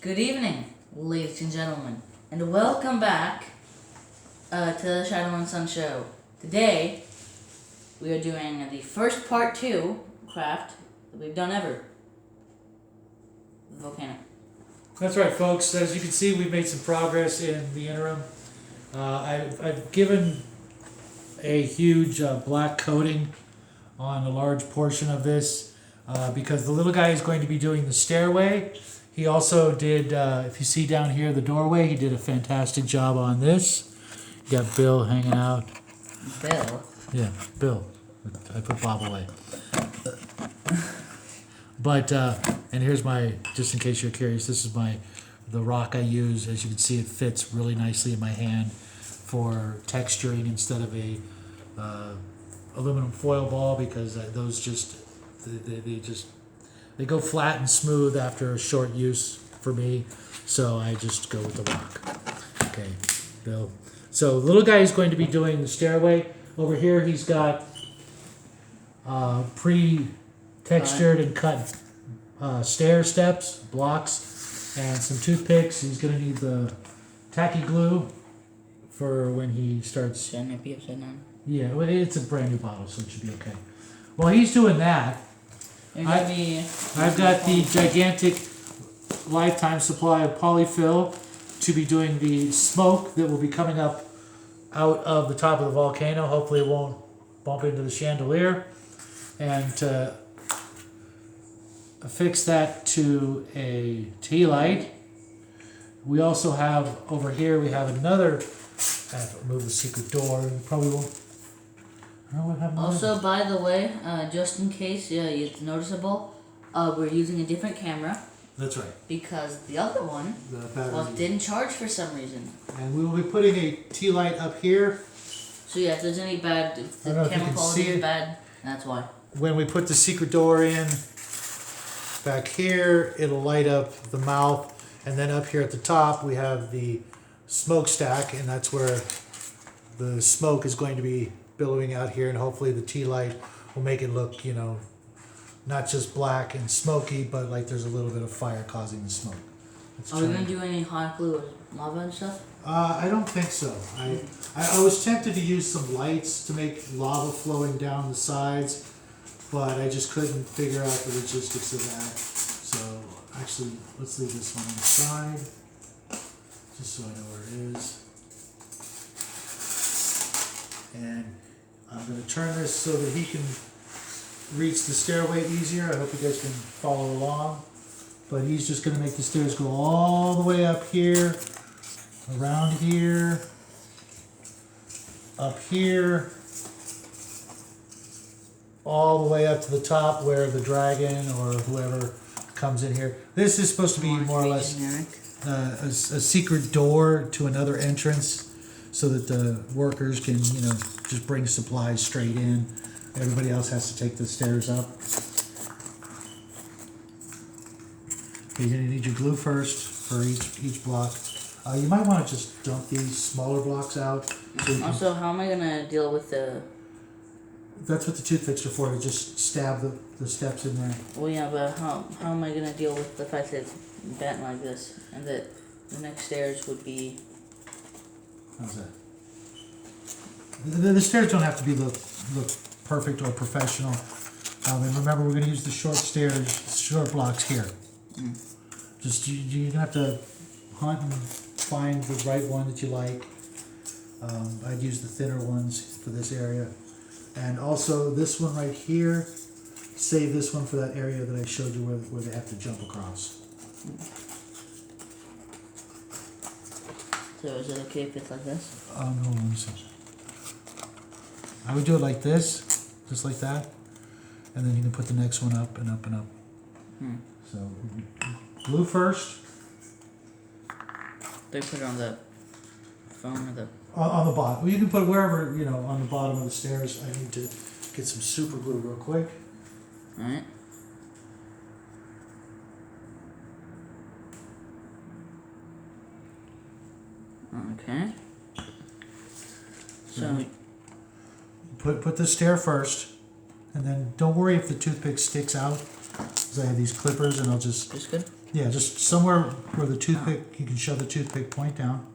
Good evening, ladies and gentlemen, and welcome back to the Shadow and Sun Show. Today, we are doing the first part 2 craft that we've done ever. Volcanic. That's right, folks. As you can see, we've made some progress in the interim. I've given a huge black coating on a large portion of this because the little guy is going to be doing the stairway. He also did, if you see down here, the doorway, he did a fantastic job on this. You got Bill hanging out. Bill? Yeah, Bill. I put Bob away. But, and here's my, just in case you're curious, this is the rock I use. As you can see, it fits really nicely in my hand for texturing instead of a aluminum foil ball, because those just, they go flat and smooth after a short use for me. So I just go with the rock. Okay, Bill. So the little guy is going to be doing the stairway. Over here, he's got pre-textured and cut stair steps, blocks, and some toothpicks. He's going to need the tacky glue for when he starts. Shouldn't it be upside down? Yeah, well, it's a brand new bottle, so it should be okay. While he's doing that, I've got the gigantic lifetime supply of polyfill to be doing the smoke that will be coming up out of the top of the volcano. Hopefully it won't bump into the chandelier. And to affix that to a tea light, we also have over here, we have another, I have to remove the secret door, you probably won't. Also, by the way, just in case it's noticeable, we're using a different camera. That's right. Because the other one didn't charge for some reason. And we will be putting a tea light up here. So yeah, if there's any bad, if the camera quality is bad, that's why. When we put the secret door in, back here, it'll light up the mouth. And then up here at the top, we have the smokestack, and that's where the smoke is going to be billowing out here, and hopefully the tea light will make it look, not just black and smoky, but like there's a little bit of fire causing the smoke. Are we going to do any hot glue or lava and stuff? I don't think so. I was tempted to use some lights to make lava flowing down the sides, but I just couldn't figure out the logistics of that. So actually, let's leave this one on the side, just so I know where it is. And I'm going to turn this so that he can reach the stairway easier. I hope you guys can follow along. But he's just going to make the stairs go all the way up here, around here, up here, all the way up to the top where the dragon or whoever comes in here. This is supposed to be more or less a secret door to another entrance, so that the workers can, just bring supplies straight in. Everybody else has to take the stairs up. Okay, you're gonna need your glue first for each block. You might want to just dump these smaller blocks out. Also, how am I gonna deal with the? That's what the toothpicks are for, to just stab the steps in there. Well, yeah, but how am I gonna deal with the fact that it's bent like this, and that the next stairs would be? How's that? The stairs don't have to be look perfect or professional. And remember, we're going to use the short blocks here. Just you're going to have to hunt and find the right one that you like. I'd use the thinner ones for this area. And also this one right here, save this one for that area that I showed you where they have to jump across. So is it okay if it's like this? No, let me see. I would do it like this, just like that, and then you can put the next one up and up and up. So, glue first. They put it on the phone or the... On the bottom. Well, you can put it wherever, on the bottom of the stairs. I need to get some super glue real quick. Alright. Okay. So... Put the stair first, and then don't worry if the toothpick sticks out, because I have these clippers, and I'll just... Just good? Yeah, just somewhere where the toothpick, you can shove the toothpick point down.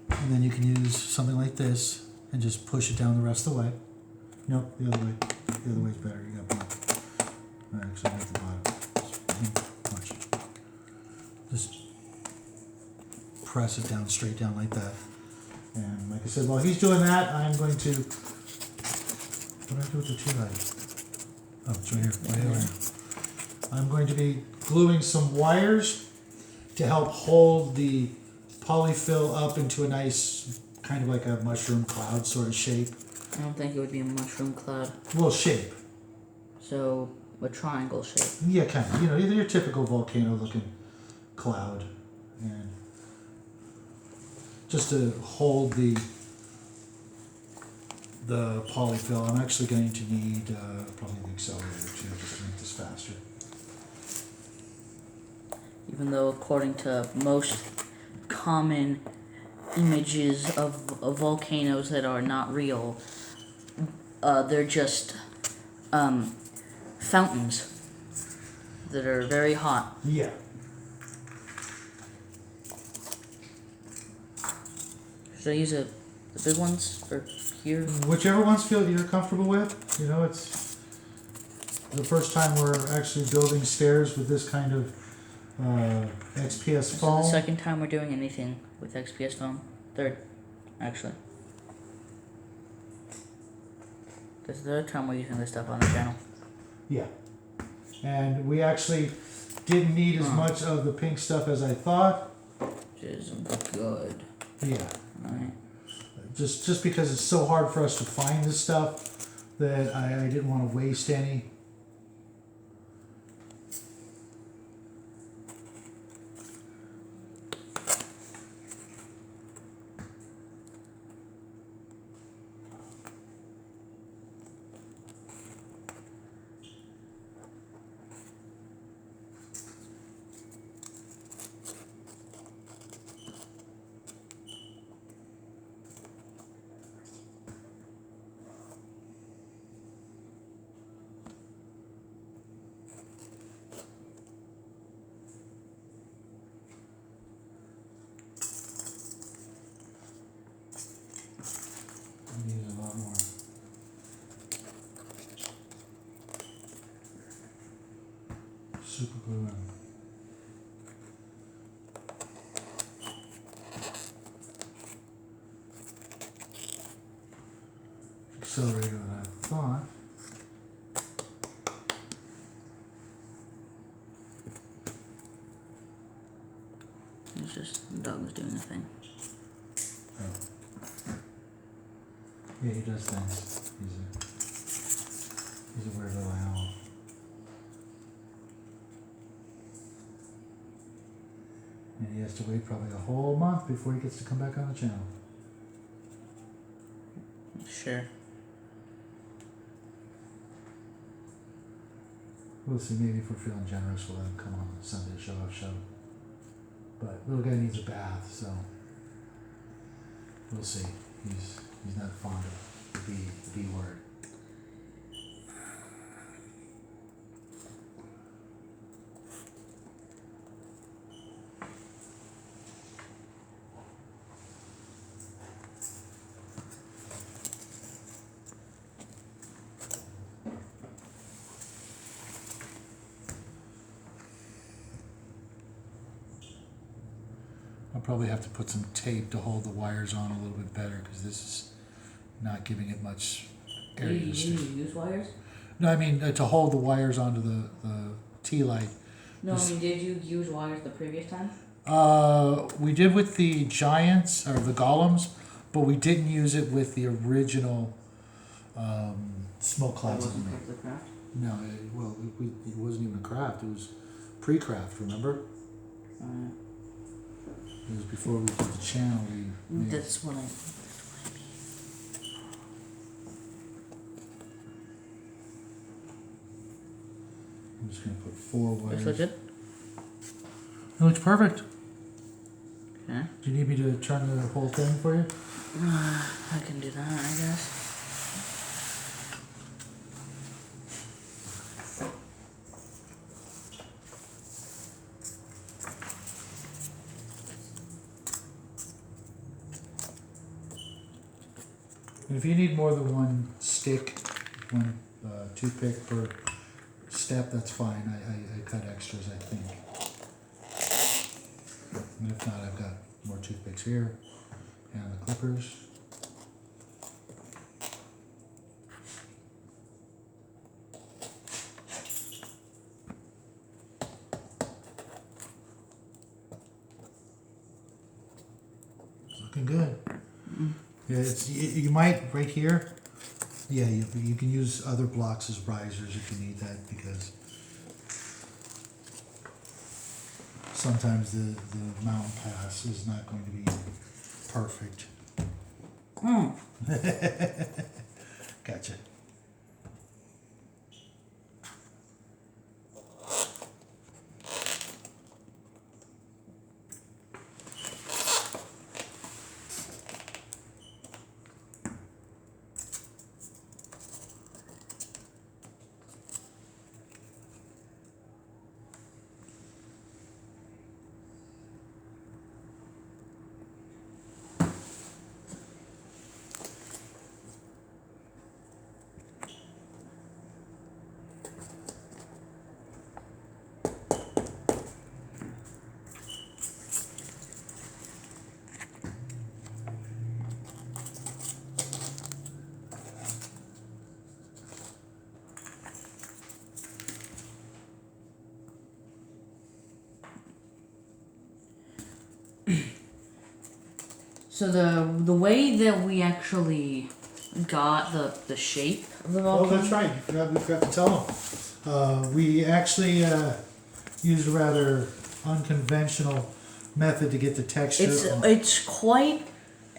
And then you can use something like this and just push it down the rest of the way. Nope, the other way. The other way's better. You got both. Actually, at the bottom. Watch. Just press it down, straight down like that. And like I said, while he's doing that, I'm going to. What do I do with the tea light? Oh, it's right here. Right here. I'm going to be gluing some wires to help hold the polyfill up into a nice, kind of like a mushroom cloud sort of shape. I don't think it would be a mushroom cloud. Well, shape. So, a triangle shape. Yeah, kind of. You know, your typical volcano-looking cloud, and just to hold the polyfill. I'm actually going to need probably the accelerator too, just to make this faster. Even though, according to most common images of volcanoes that are not real, they're just fountains that are very hot. Yeah. Should I use the big ones for here? Whichever ones you're comfortable with. You know, it's the first time we're actually building stairs with this kind of XPS This is foam. the second time we're doing anything with XPS foam. Third, actually. This is the third time we're using this stuff on the channel. Yeah. And we actually didn't need as much of the pink stuff as I thought. Which is good. Yeah. Alright. Just because it's so hard for us to find this stuff that I didn't want to waste any. Need a lot more. Super glue in. Accelerator than I thought. It's just the dog was doing the thing. Oh. Yeah, he does things. He's a weird little animal. And he has to wait probably a whole month before he gets to come back on the channel. Sure. We'll see, maybe if we're feeling generous, we'll let him come on Sunday show off show. But little guy needs a bath, so we'll see. He's not fond of the B word. I'll probably have to put some tape to hold the wires on a little bit better because this is not giving it much Do area you to stick. use wires? No, I mean to hold the wires onto the tea light. No, I mean, did you use wires the previous time? We did with the giants or the golems, but we didn't use it with the original smoke That clouds. wasn't part of the craft? No, it wasn't even a craft. It was pre-craft. Remember? It was before we did the channel. We made. That's what I mean. I'm just gonna put 4 wires. This looks good? It looks perfect. Okay. Do you need me to turn the whole thing for you? I can do that, I guess. And if you need more than one stick, one toothpick per step, that's fine. I cut extras, I think. And if not, I've got more toothpicks here and the clippers. Looking good. Yeah, you might right here. Yeah, you can use other blocks as risers if you need that, because sometimes the mountain pass is not going to be perfect. Gotcha. So the way that we actually got the shape of the Oh, volcano. that's right. We forgot to tell them. We actually used a rather unconventional method to get the texture. It's quite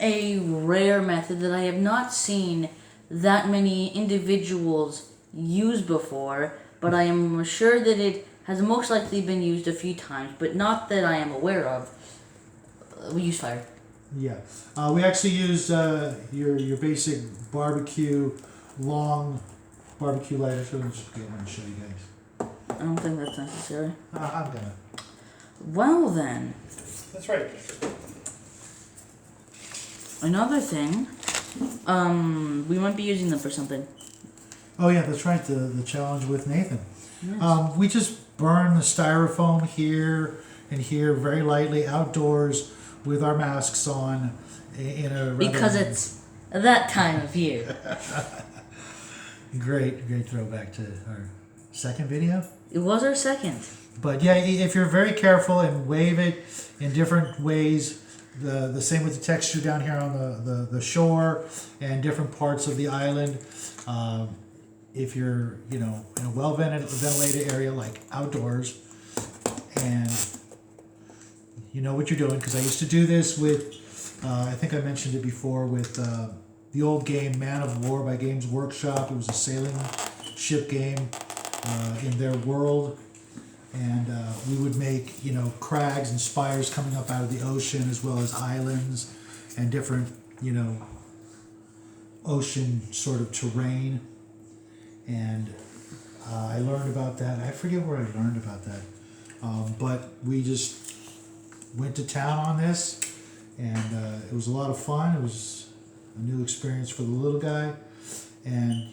a rare method that I have not seen that many individuals use before, but I am sure that it has most likely been used a few times, but not that I am aware of. We use fire. Yeah, we actually used your basic barbecue, long barbecue lighter. So let me just get one and show you guys. I don't think that's necessary. I'm gonna. Well then, That's right. another thing, we might be using them for something. Oh yeah, that's right. The challenge with Nathan. Yes. We just burn the styrofoam here and here very lightly outdoors with our masks on in a Because it's that time of year. great throwback to our second video. It was our second. But yeah, if you're very careful and wave it in different ways, the same with the texture down here on the shore and different parts of the island. If you're in a well ventilated area like outdoors, and you know what you're doing, because I used to do this with, I think I mentioned it before, with the old game Man of War by Games Workshop. It was a sailing ship game in their world, and we would make crags and spires coming up out of the ocean, as well as islands and different ocean sort of terrain. And I learned about that. I forget where I learned about that, but we just went to town on this, and it was a lot of fun. It was a new experience for the little guy, and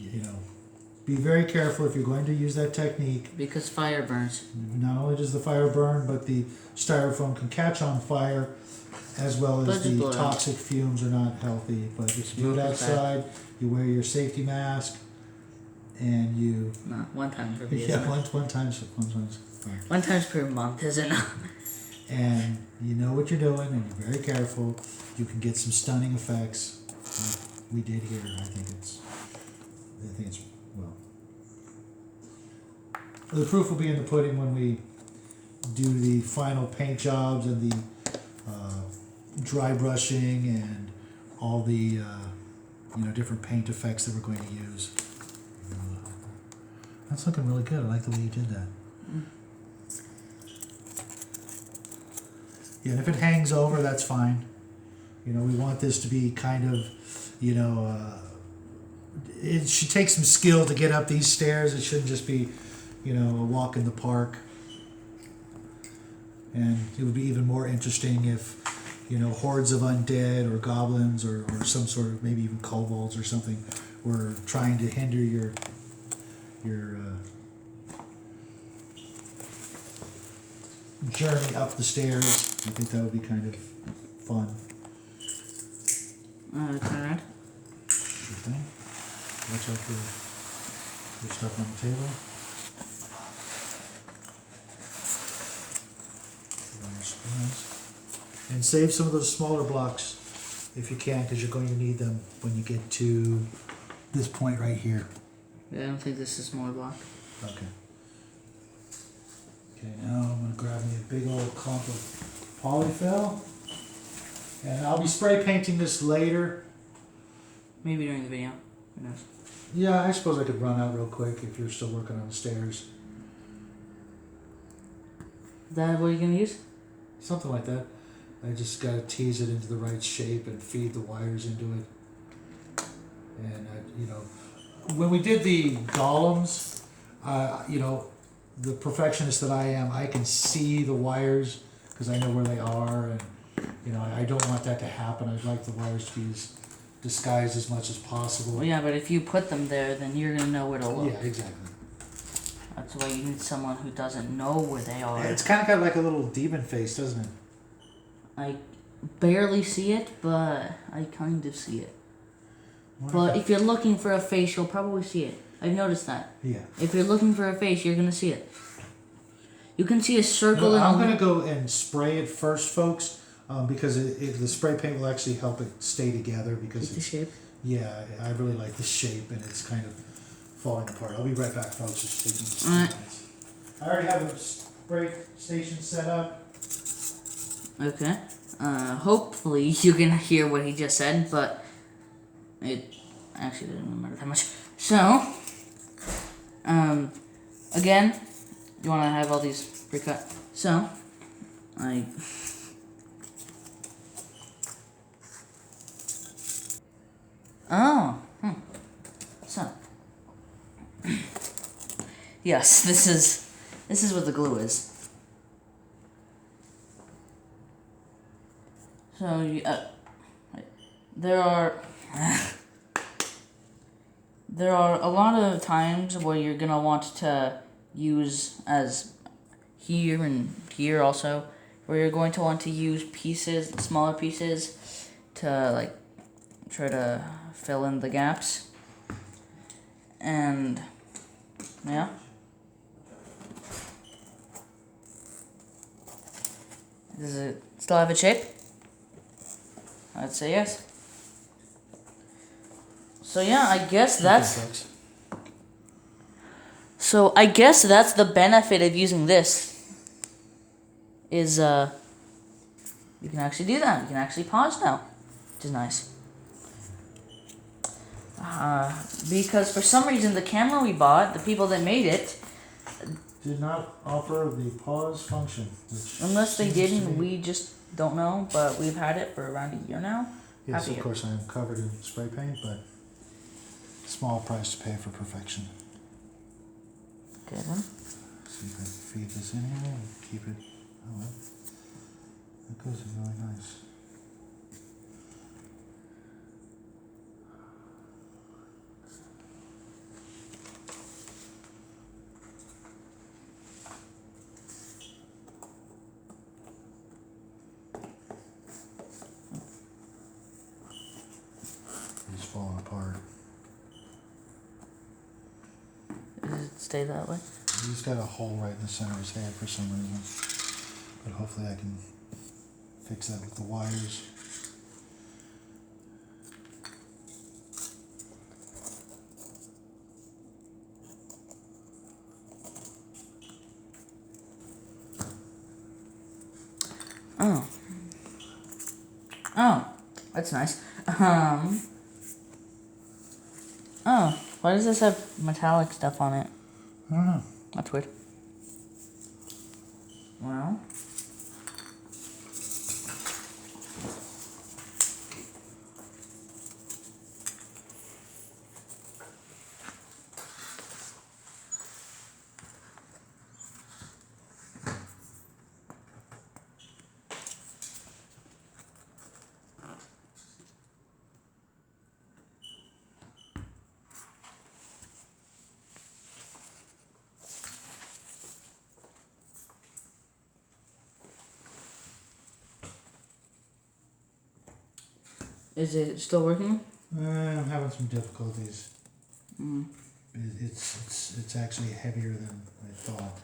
be very careful if you're going to use that technique. Because fire burns. Not only does the fire burn, but the styrofoam can catch on fire, as well as the toxic fumes are not healthy. But if you do it outside, you wear your safety mask, and you... No, one time per day. Yeah, one time. One time per month is enough. And you know what you're doing, and you're very careful. You can get some stunning effects, like we did here. I think it's well. The proof will be in the pudding when we do the final paint jobs and the dry brushing and all the different paint effects that we're going to use. That's looking really good. I like the way you did that. Yeah, and if it hangs over, that's fine. We want this to be kind of, it should take some skill to get up these stairs. It shouldn't just be, a walk in the park. And it would be even more interesting if, hordes of undead or goblins or some sort of maybe even kobolds or something were trying to hinder your journey up the stairs. I think that would be kind of fun. Turn around. Sure thing. Watch out for your stuff on the table. And save some of those smaller blocks if you can, because you're going to need them when you get to this point right here. Yeah, I don't think this is a smaller block. Okay. Okay, now I'm going to grab me a big old clump of polyfill. And I'll be spray painting this later. Maybe during the video. Who knows? Yeah, I suppose I could run out real quick if you're still working on the stairs. Is that what you're going to use? Something like that. I just got to tease it into the right shape and feed the wires into it. And, when we did the golems, the perfectionist that I am, I can see the wires because I know where they are. And, I don't want that to happen. I'd like the wires to be disguised as much as possible. Well, yeah, but if you put them there, then you're going to know where to look. Yeah, exactly. That's why you need someone who doesn't know where they are. It's kind of got like a little demon face, doesn't it? I barely see it, but I kind of see it. But if you're looking for a face, you'll probably see it. I've noticed that. Yeah. If you're looking for a face, you're going to see it. You can see a circle in I'm going to go and spray it first, folks, because the spray paint will actually help it stay together. Because the shape? Yeah, I really like the shape, and it's kind of falling apart. I'll be right back, folks. Just taking Alright. minutes. I already have a spray station set up. Okay. Hopefully you can hear what he just said, but it actually didn't matter that much. So, again, you want to have all these pre-cut. So, So, yes, this is what the glue is. So, there are a lot of times where you're gonna want to use, as here and here also, where you're going to want to use pieces, smaller pieces, to try to fill in the gaps. And yeah. Does it still have its shape? I'd say yes. So yeah, I guess that's... So I guess that's the benefit of using this. Is, you can actually do that. You can actually pause now. Which is nice. Because for some reason the camera we bought, the people that made it... Did not offer the pause function. Unless they didn't, we just don't know. But we've had it for around a year now. Yes, of course I am covered in spray paint, but small price to pay for perfection. Good one. See if I can feed this in here and keep it. Oh well, that goes in really nice. It's falling apart. Does it stay that way? He's got a hole right in the center of his head for some reason. But hopefully I can fix that with the wires. Oh, that's nice. Oh, why does this have metallic stuff on it? I don't know. That's weird. Well. Is it still working? I'm having some difficulties. Mm. It's actually heavier than I thought.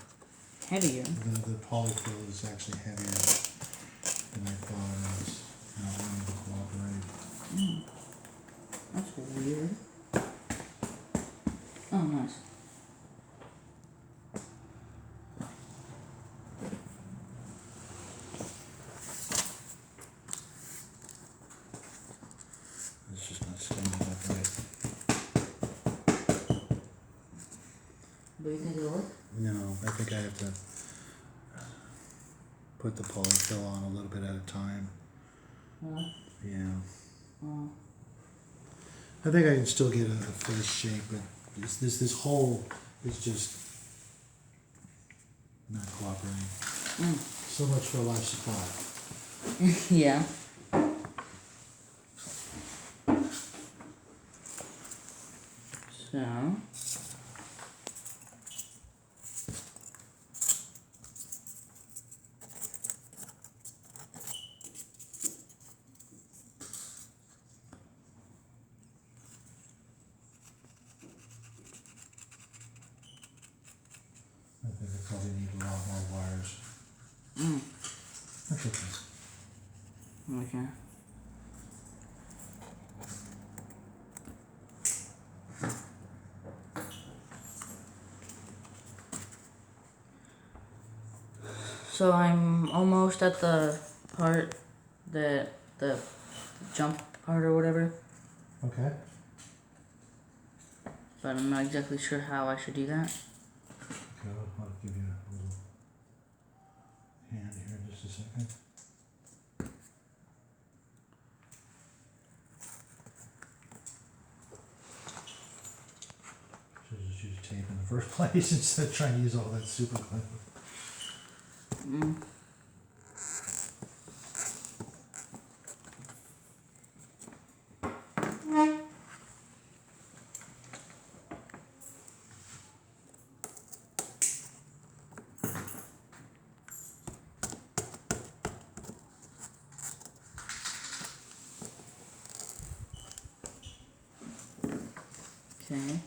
Heavier? The polyfill is actually heavier than I thought. And it's not wanting to cooperate. That's weird. Oh, nice. It's just not standing up right. Do you think it'll work? No, I think I have to put the polyfill on a little bit at a time. Yeah. I think I can still get a first shake, but this hole is just not cooperating. So much for life supply. Yeah. So. I think I probably need a lot more wires. That's okay. Okay. So I'm almost at the part that the jump part or whatever, Okay. but I'm not exactly sure how I should do that. Okay, I'll give you a little hand here in just a second. Should have just used tape in the first place instead of trying to use all that super glue. Okay.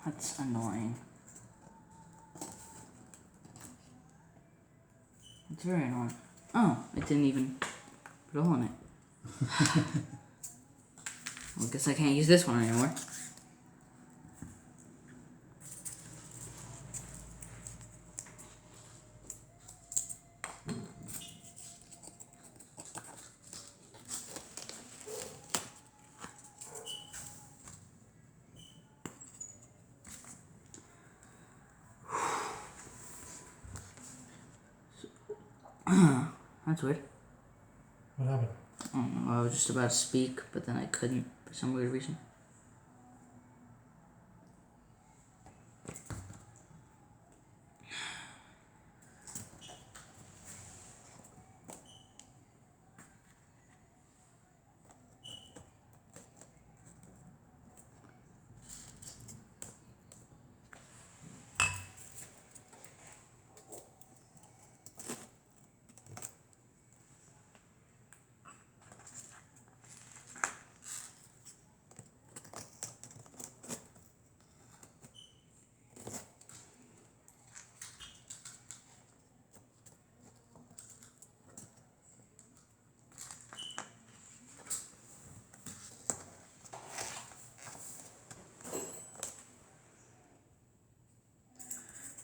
That's annoying. It's very annoying. Oh, it didn't even put a hole in it. Well, I guess I can't use this one anymore. That's weird. What happened? I don't know, I was just about to speak, but then I couldn't for some weird reason.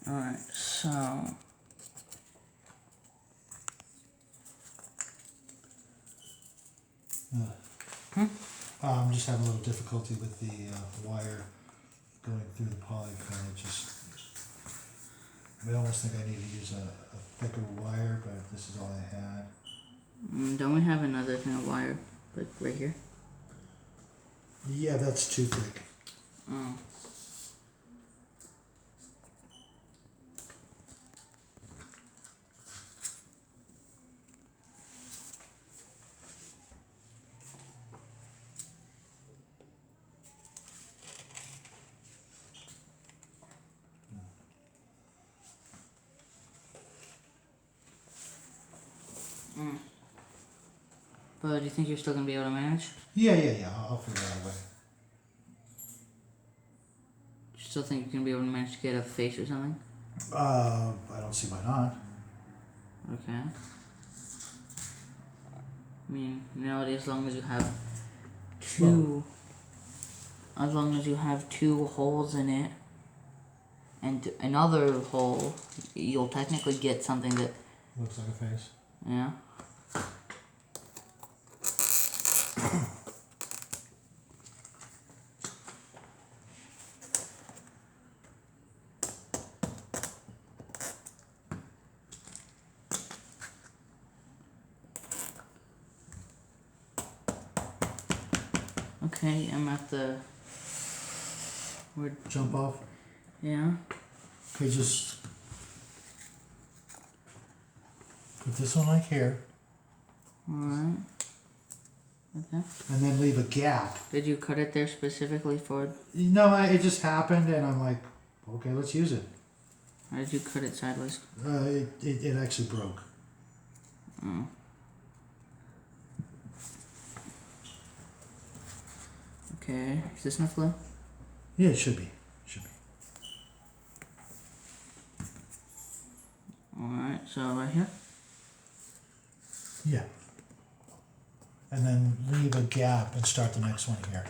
Alright, so. I'm just having a little difficulty with the wire going through the polycard. I almost think I need to use a thicker wire, but this is all I had. Don't we have another thing of wire? Like right here? Yeah, that's too thick. Oh. But do you think you're still gonna be able to manage? Yeah. I'll figure out a way. Do you still think you can be able to manage to get a face or something? I don't see why not. Okay. I mean, nowadays, as long as you have as long as you have two holes in it, and another hole, you'll technically get something that. Looks like a face. Yeah. Okay, I'm at the. Jump off. Yeah. Okay, just put this one like here. Alright. Okay. And then leave a gap. Did you cut it there specifically for? No, it just happened, and I'm like, okay, let's use it. Or did you cut it sideways? It actually broke. Oh. Okay. Is this enough glue? Yeah, it should be. Alright, so right here? Yeah. And then leave a gap and start the next one here.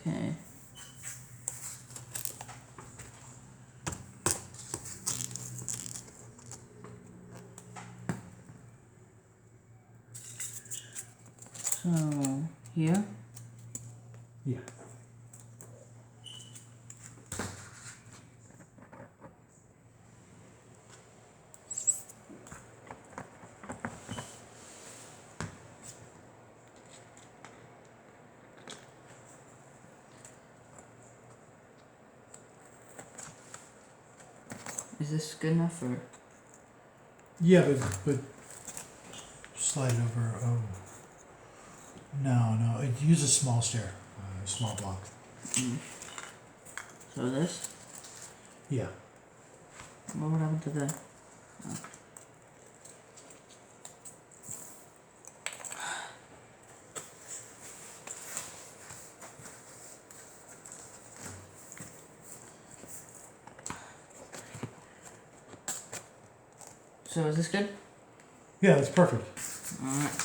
Okay. So, here? Yeah. Is this good enough or? Yeah, but slide it over. Oh. No. Use a small stair, a small block. So this? Yeah. What happened to that? Oh. So is this good? Yeah, that's perfect. Alright.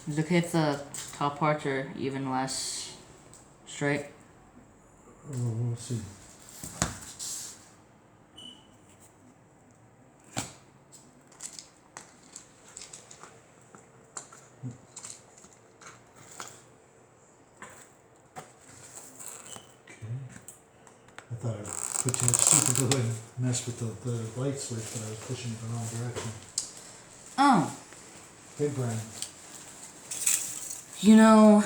Is it okay if the top parts are even less straight? Oh, we'll see. Okay. I thought I'd put too much super glue and mess with the light switch, but I was pushing it in the wrong direction. Oh, Big brain. you know,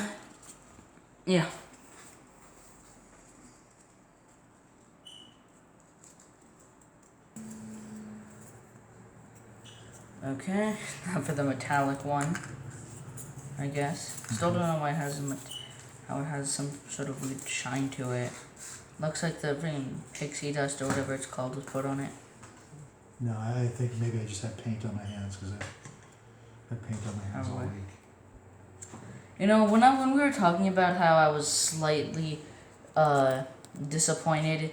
Yeah. Okay, now for the metallic one, I guess. Still don't know why it has how it has some sort of weird shine to it. Looks like the freaking pixie dust or whatever it's called was put on it. No, I think maybe I just had paint on my hands because I had paint on my hands all Probably. week. You know, when we were talking about how I was slightly disappointed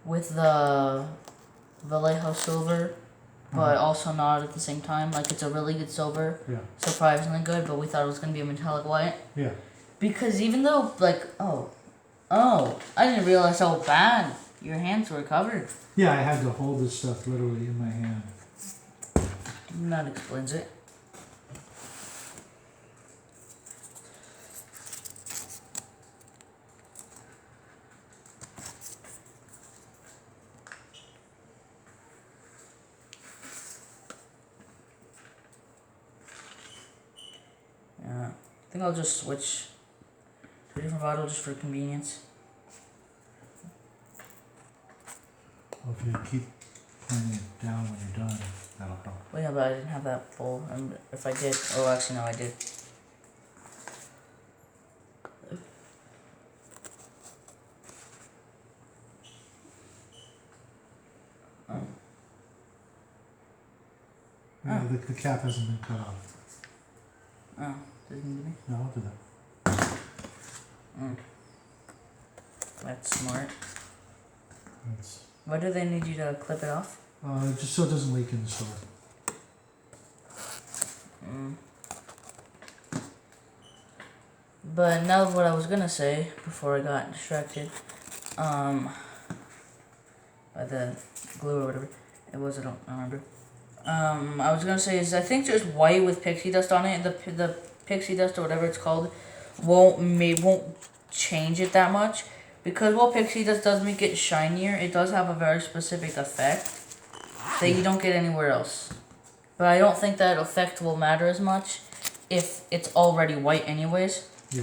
with the Vallejo silver, but also not at the same time. Like, it's a really good silver, Yeah. surprisingly good, but we thought it was gonna be a metallic white. Yeah. Because even though, like, I didn't realize how bad your hands were covered. Yeah, I had to hold this stuff literally in my hand. That explains it. Yeah, I think I'll just switch to a different bottle just for convenience. Well, if you keep pointing it down when you're done, that'll help. Well, yeah, but I didn't have that full. And if I did, oh, actually, no, I did. Yeah, the cap hasn't been cut off. Oh, didn't me? No, I'll do that. That's smart. That's, Why do they need you to clip it off? just so it doesn't leak in the store. But now what I was gonna say before I got distracted, by the glue or whatever it was, I don't remember. I was gonna say is I think just white with pixie dust on it, the pixie dust or whatever it's called, won't change it that much, because while pixie dust does make it shinier, it does have a very specific effect that you don't get anywhere else. But I don't think that effect will matter as much if it's already white anyways. Yeah.